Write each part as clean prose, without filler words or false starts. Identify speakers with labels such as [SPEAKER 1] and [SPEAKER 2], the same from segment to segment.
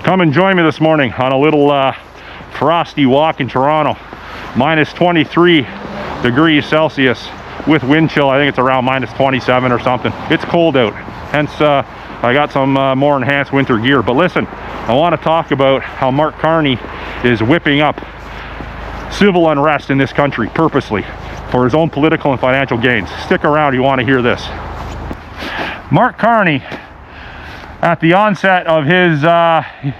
[SPEAKER 1] Come and join me this morning on a little frosty walk in Toronto. Minus 23 degrees Celsius with wind chill. I think it's around minus 27 or something. It's cold out, hence I got some more enhanced winter gear. But listen, I want to talk about how Mark Carney is whipping up civil unrest in this country purposely for his own political and financial gains. Stick around, you want to hear this. Mark Carney, at the onset of his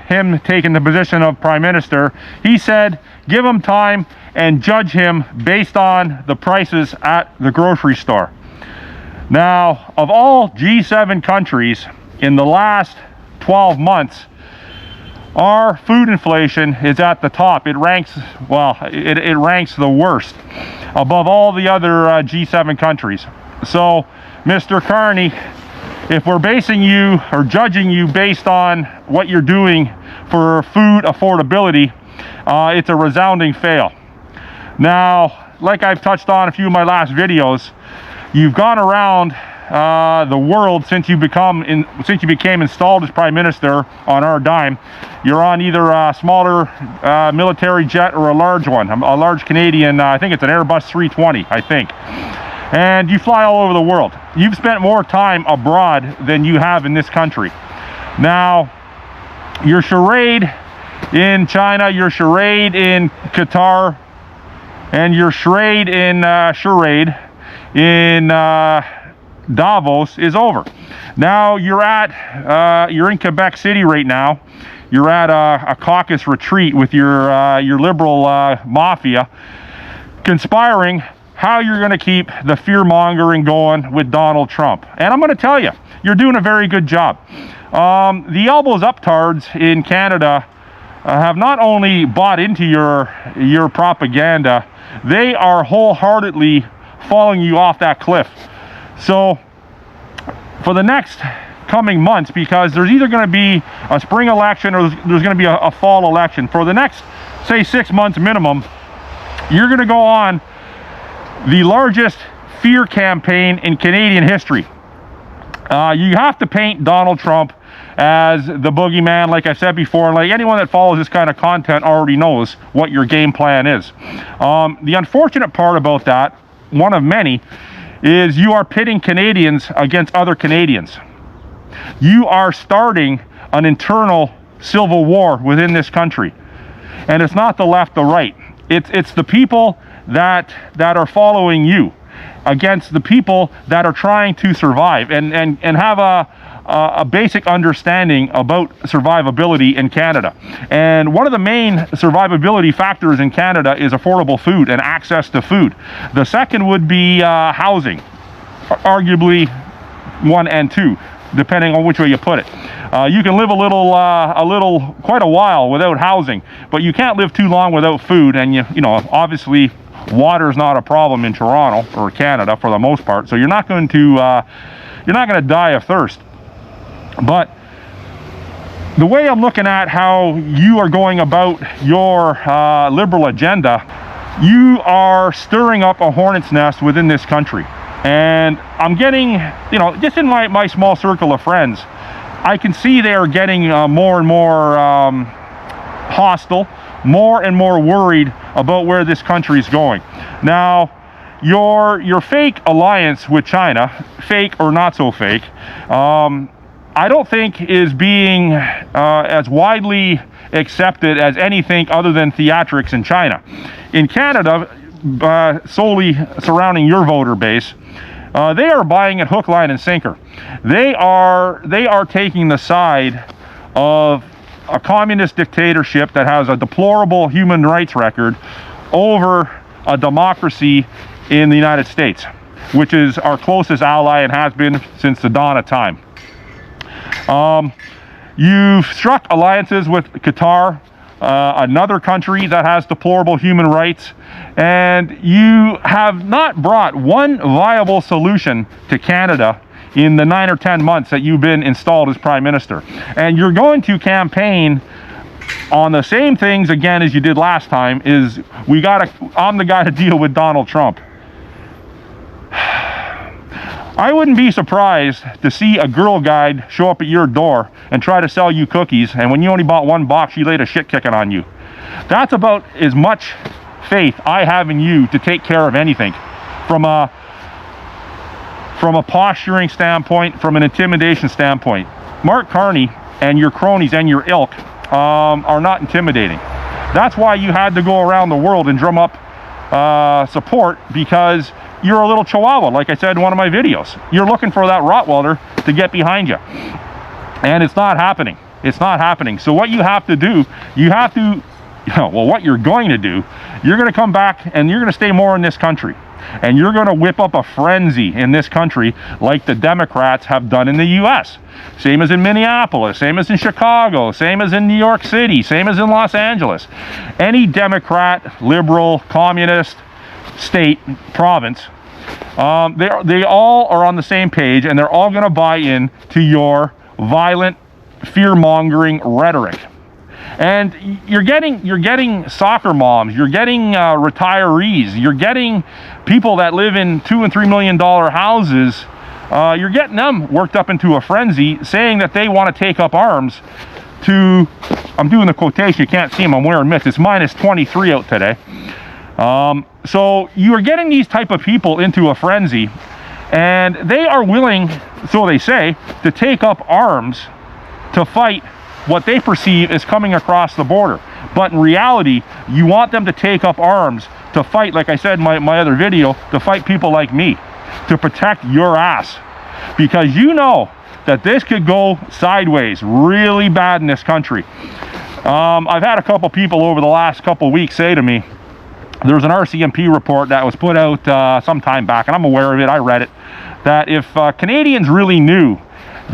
[SPEAKER 1] him taking the position of Prime Minister, he said, give him time and judge him based on the prices at the grocery store. Now, of all G7 countries in the last 12 months, our food inflation is at the top. It ranks, well, it ranks the worst above all the other G7 countries. So, Mr. Carney, if we're basing you or judging you based on what you're doing for food affordability, it's a resounding fail. Now, like I've touched on a few of my last videos, you've gone around the world since you became installed as Prime Minister on our dime. You're on either a smaller military jet or a large one, a large Canadian, I think it's an Airbus 320, I think. And you fly all over the world. You've spent more time abroad than you have in this country. Now, your charade in China, your charade in Qatar, and your charade in Davos is over. Now you're in Quebec City right now. You're at a caucus retreat with your liberal mafia, conspiring how you're going to keep the fear-mongering going with Donald Trump. And I'm going to tell you, you're doing a very good job. The elbows uptards in Canada have not only bought into your propaganda, they are wholeheartedly following you off that cliff. So for the next coming months, because there's either going to be a spring election or there's going to be a fall election, for the next, say, 6 months minimum, you're going to go on the largest fear campaign in Canadian history. You have to paint Donald Trump as the boogeyman, like I said before, and like anyone that follows this kind of content already knows what your game plan is. The unfortunate part about that, one of many, is you are pitting Canadians against other Canadians. You are starting an internal civil war within this country. And it's not the left or right. It's the people that are following you against the people that are trying to survive and have a basic understanding about survivability in Canada. And one of the main survivability factors in Canada is affordable food and access to food. The second would be housing, arguably 1 and 2, depending on which way you put it. You can live quite a while without housing, but you can't live too long without food. And you know, obviously, water is not a problem in Toronto or Canada for the most part. So you're not going to die of thirst. But the way I'm looking at how you are going about your liberal agenda, you are stirring up a hornet's nest within this country. And I'm getting, you know, just in my small circle of friends, I can see they are getting more and more hostile, more and more worried about where this country is going. Now, your fake alliance with China, fake or not so fake, I don't think is being as widely accepted as anything other than theatrics in China. In Canada, solely surrounding your voter base, they are buying it hook, line, and sinker. They are taking the side of a communist dictatorship that has a deplorable human rights record over a democracy in the United States, which is our closest ally and has been since the dawn of time. You've struck alliances with Qatar, another country that has deplorable human rights, and you have not brought one viable solution to Canada in the 9 or 10 months that you've been installed as Prime Minister. And you're going to campaign on the same things again as you did last time, is I'm the guy to deal with Donald Trump. I wouldn't be surprised to see a girl guide show up at your door and try to sell you cookies, and when you only bought one box, she laid a shit kicking on you. That's about as much faith I have in you to take care of anything. From a posturing standpoint, from an intimidation standpoint, Mark Carney and your cronies and your ilk are not intimidating. That's why you had to go around the world and drum up support, because you're a little chihuahua, like I said in one of my videos. You're looking for that Rottweiler to get behind you. And it's not happening. It's not happening. So what you have to do, well, what you're going to do, you're going to come back and you're going to stay more in this country. And you're going to whip up a frenzy in this country like the Democrats have done in the US. Same as in Minneapolis, same as in Chicago, same as in New York City, same as in Los Angeles. Any Democrat, liberal, communist state, province, they all are on the same page, and they're all going to buy in to your violent, fear-mongering rhetoric. And you're getting soccer moms, you're getting retirees, you're getting people that live in $2 and $3 million houses. You're getting them worked up into a frenzy, saying that they want to take up arms to, I'm doing the quotation, you can't see them, I'm wearing mitts, it's minus 23 out today. So you are getting these type of people into a frenzy, and they are willing, so they say, to take up arms to fight what they perceive is coming across the border. But in reality, you want them to take up arms to fight, like I said in my other video, to fight people like me, to protect your ass. Because you know that this could go sideways really bad in this country. I've had a couple people over the last couple weeks say to me, there's an RCMP report that was put out some time back, and I'm aware of it, I read it, that if Canadians really knew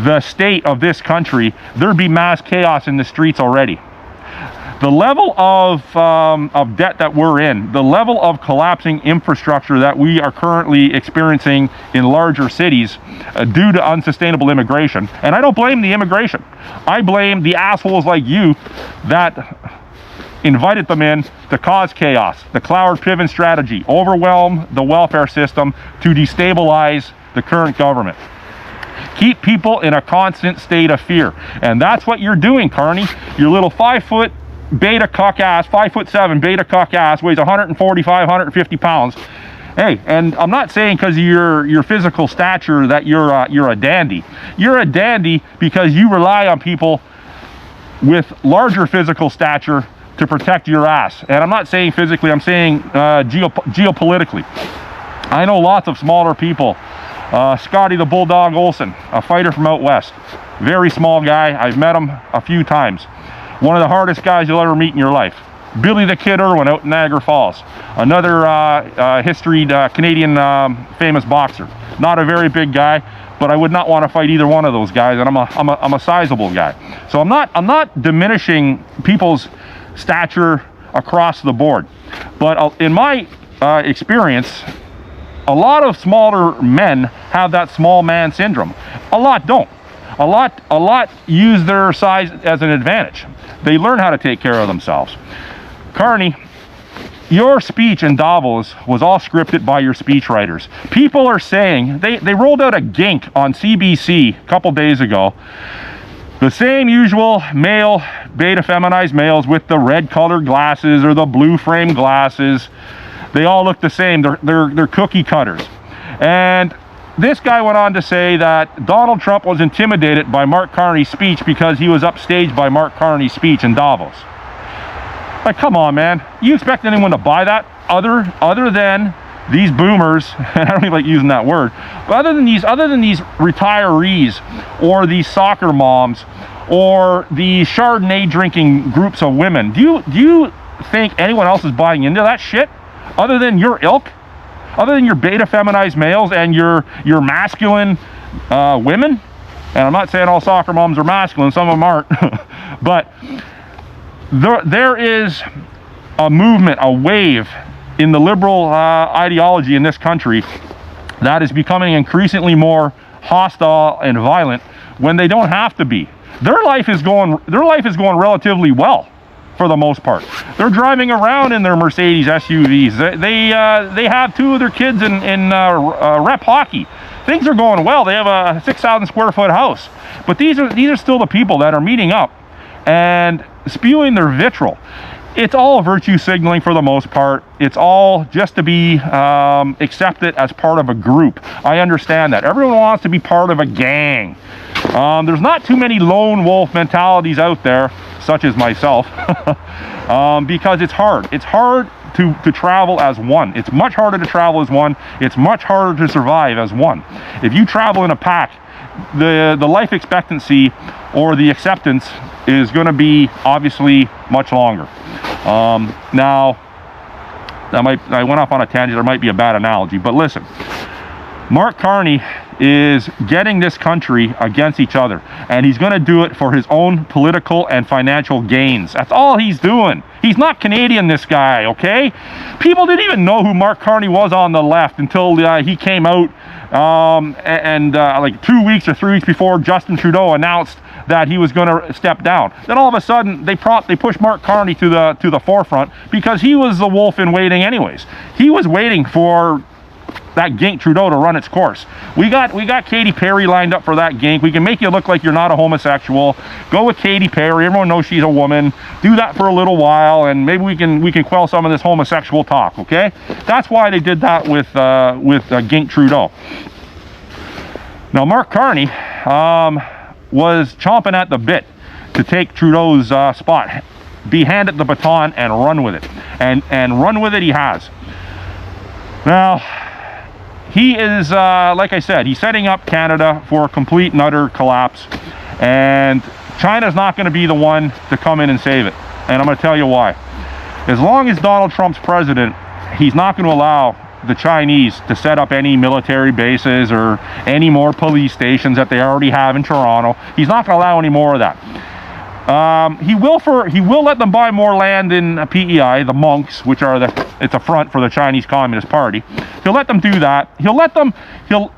[SPEAKER 1] the state of this country, there'd be mass chaos in the streets already. The level of debt that we're in, the level of collapsing infrastructure that we are currently experiencing in larger cities due to unsustainable immigration, and I don't blame the immigration, I blame the assholes like you that invited them in to cause chaos. The Cloward-Piven strategy, overwhelm the welfare system to destabilize the current government. Keep people in a constant state of fear. And that's what you're doing, Carney. Your little 5-foot beta cuck ass, 5'7" beta cuck ass, weighs 145, 150 pounds. Hey, and I'm not saying because of your physical stature that you're a dandy. You're a dandy because you rely on people with larger physical stature to protect your ass. And I'm not saying physically, I'm saying geopolitically. I know lots of smaller people. Scotty the Bulldog Olsen, a fighter from out west. Very small guy. I've met him a few times. One of the hardest guys you'll ever meet in your life. Billy the Kid Irwin out in Niagara Falls. Another historied Canadian famous boxer. Not a very big guy, but I would not want to fight either one of those guys, and I'm a sizable guy. So I'm not diminishing people's stature across the board. But in my experience, a lot of smaller men have that small man syndrome. A lot don't. A lot use their size as an advantage. They learn how to take care of themselves. Carney, your speech in Davos was all scripted by your speechwriters. People are saying, they rolled out a gink on CBC a couple days ago. The same usual male, beta feminized males with the red colored glasses or the blue frame glasses. They all look the same. They're cookie cutters. And this guy went on to say that Donald Trump was intimidated by Mark Carney's speech because he was upstaged by Mark Carney's speech in Davos. Like, come on, man. You expect anyone to buy that other than these boomers, and I don't even like using that word, but other than these retirees or these soccer moms or the Chardonnay drinking groups of women? Do you think anyone else is buying into that shit? Other than your ilk, other than your beta feminized males and your masculine women, and I'm not saying all soccer moms are masculine, some of them aren't, but there is a movement, a wave in the liberal ideology in this country that is becoming increasingly more hostile and violent when they don't have to be. Their life is going relatively well. For the most part, they're driving around in their Mercedes SUVs. They have two of their kids in rep hockey. things are going well. They have a 6,000 square foot house. But these are still the people that are meeting up and spewing their vitriol. It's all virtue signaling for the most part. It's all just to be accepted as part of a group. I understand that. Everyone wants to be part of a gang. There's not too many lone wolf mentalities out there, such as myself, because it's hard. It's hard to travel as one. It's much harder to travel as one. It's much harder to survive as one. If you travel in a pack, the life expectancy or the acceptance is going to be obviously much longer. Now, I went off on a tangent. There might be a bad analogy, but listen, Mark Carney is getting this country against each other, and he's going to do it for his own political and financial gains. That's all he's doing. He's not Canadian, this guy, okay? People didn't even know who Mark Carney was on the left until he came out like 2 weeks or 3 weeks before Justin Trudeau announced that he was going to step down. Then all of a sudden they pushed Mark Carney to the forefront because he was the wolf in waiting anyways. He was waiting for that gink Trudeau to run its course. We got Katy Perry lined up for that gink. We can make you look like you're not a homosexual. Go with Katy Perry. Everyone knows she's a woman. Do that for a little while, and maybe we can quell some of this homosexual talk. Okay, that's why they did that with gink Trudeau. Now Mark Carney was chomping at the bit to take Trudeau's spot, be handed the baton and run with it, and run with it he has. Now, he is, like I said, he's setting up Canada for a complete and utter collapse, and China's not going to be the one to come in and save it, and I'm going to tell you why. As long as Donald Trump's president, he's not going to allow the Chinese to set up any military bases or any more police stations that they already have in Toronto. He's not going to allow any more of that. He will let them buy more land in PEI, the monks, which are it's a front for the Chinese Communist Party. He'll let them do that.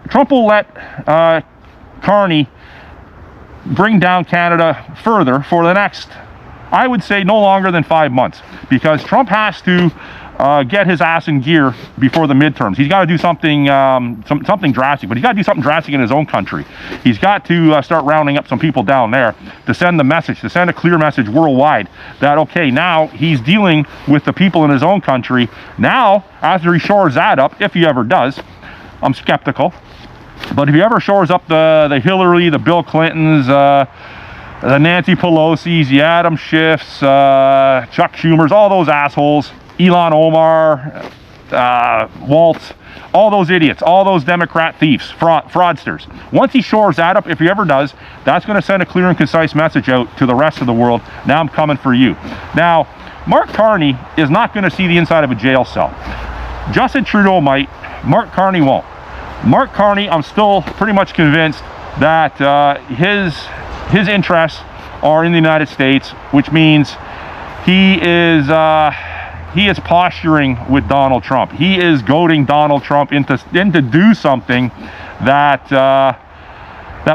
[SPEAKER 1] Trump will let Carney bring down Canada further for the next, I would say, no longer than 5 months, because Trump has to get his ass in gear before the midterms. He's got to do something something drastic, but he's got to do something drastic in his own country. He's got to start rounding up some people down there to send a clear message worldwide that, okay, now he's dealing with the people in his own country. Now, after he shores that up, if he ever does, I'm skeptical, but if he ever shores up the Hillary, the Bill Clintons, the Nancy Pelosi's, the Adam Schiffs, Chuck Schumers, all those assholes, Elon Omar, Waltz, all those idiots, all those Democrat thieves, fraudsters. Once he shores that up, if he ever does, that's going to send a clear and concise message out to the rest of the world. Now I'm coming for you. Now, Mark Carney is not going to see the inside of a jail cell. Justin Trudeau might. Mark Carney won't. Mark Carney, I'm still pretty much convinced that his interests are in the United States, which means he is posturing with Donald Trump. He is goading Donald Trump into do something that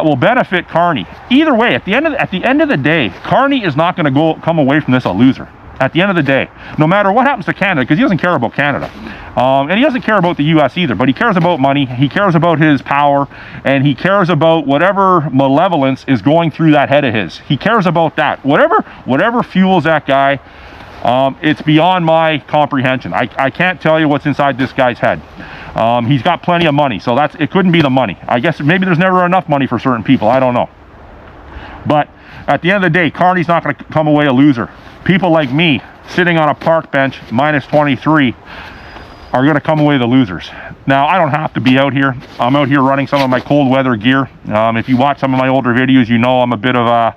[SPEAKER 1] will benefit Carney. Either way, at the end of the day, Carney is not going to come away from this a loser. At the end of the day, no matter what happens to Canada, because he doesn't care about Canada, and he doesn't care about the U.S. either, but he cares about money, he cares about his power, and he cares about whatever malevolence is going through that head of his. He cares about that. Whatever fuels that guy, it's beyond my comprehension. I can't tell you what's inside this guy's head. He's got plenty of money, so it couldn't be the money. I guess maybe there's never enough money for certain people. I don't know. But at the end of the day, Carney's not going to come away a loser. People like me, sitting on a park bench, minus 23, are going to come away the losers. Now, I don't have to be out here. I'm out here running some of my cold weather gear. If you watch some of my older videos, you know I'm a bit of a,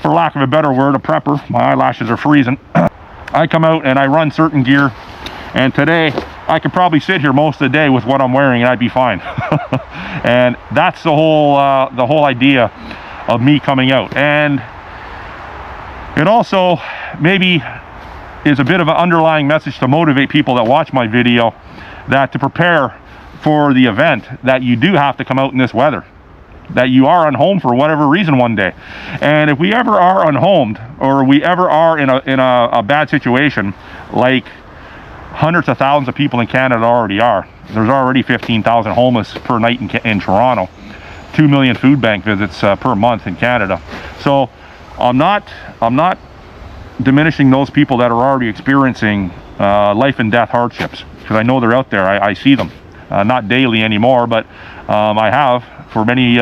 [SPEAKER 1] for lack of a better word, a prepper. My eyelashes are freezing. I come out and I run certain gear, and today I could probably sit here most of the day with what I'm wearing and I'd be fine. And that's the whole idea of me coming out. And it also maybe is a bit of an underlying message to motivate people that watch my video, that to prepare for the event, that you do have to come out in this weather, that you are unhomed for whatever reason one day. And if we ever are unhomed, or we ever are in a bad situation, like hundreds of thousands of people in Canada already are. There's already 15,000 homeless per night in Toronto. 2 million food bank visits per month in Canada. So I'm not diminishing those people that are already experiencing life and death hardships, because I know they're out there. I see them, not daily anymore, but I have for many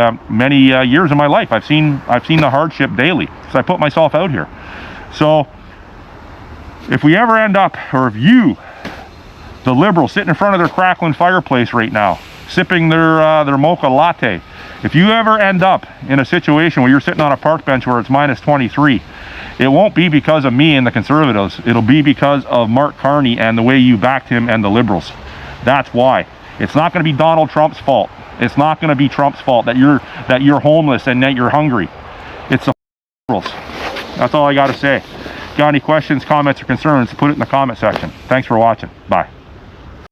[SPEAKER 1] years in my life. I've seen the hardship daily, because I put myself out here. So if we ever end up, or if you, the Liberals, sitting in front of their crackling fireplace right now, sipping their mocha latte, if you ever end up in a situation where you're sitting on a park bench where it's minus 23, it won't be because of me and the Conservatives. It'll be because of Mark Carney and the way you backed him and the Liberals. That's why. It's not going to be Donald Trump's fault. It's not going to be Trump's fault that you're homeless and that you're hungry. It's the Liberals. That's all I got to say. Got any questions, comments, or concerns, put it in the comment section. Thanks for watching. Bye.